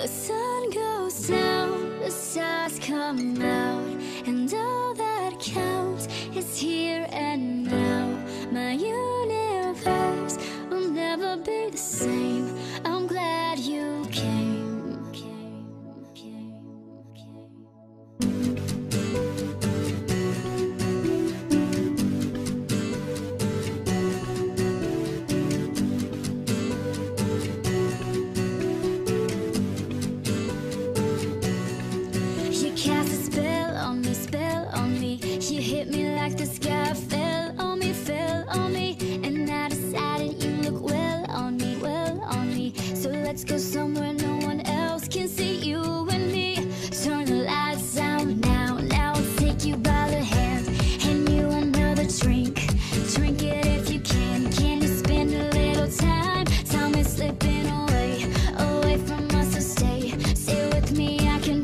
The sun goes down, the stars come out, and all that counts is here and now. My universe will never be the same. I'm glad you came. You cast a spell on me. You hit me like the sky fell on me, and I decided you look well on me. So let's go somewhere no one else can see you and me. Turn the lights out now, I'll take you by the hand, hand you another drink. Drink it if you can. Can you spend a little time? Time is slipping away from us, so stay with me. I can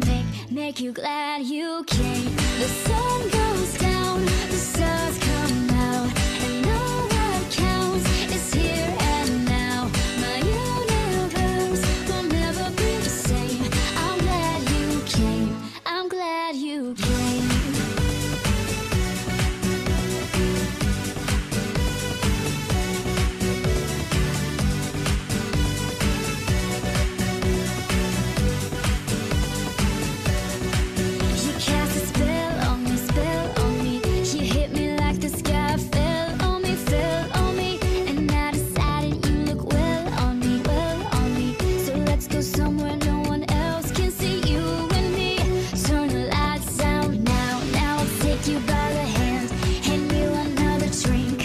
make you glad you came. The sun goes down, the stars come out, and all that counts is here and now. My universe will never be the same. I'm glad you came. I'm glad you came. You cast a spell on me. You hit me like the sky fell on me, and I decided you look well on me. So let's go somewhere no one else can see you and me. Turn the lights out now, I'll take you by the hand, hand you another drink.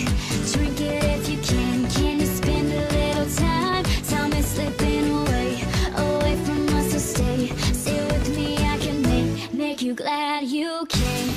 Drink it if you can. Can you spend a little time? Time is slipping away from us, so stay with me. I can make you glad you came.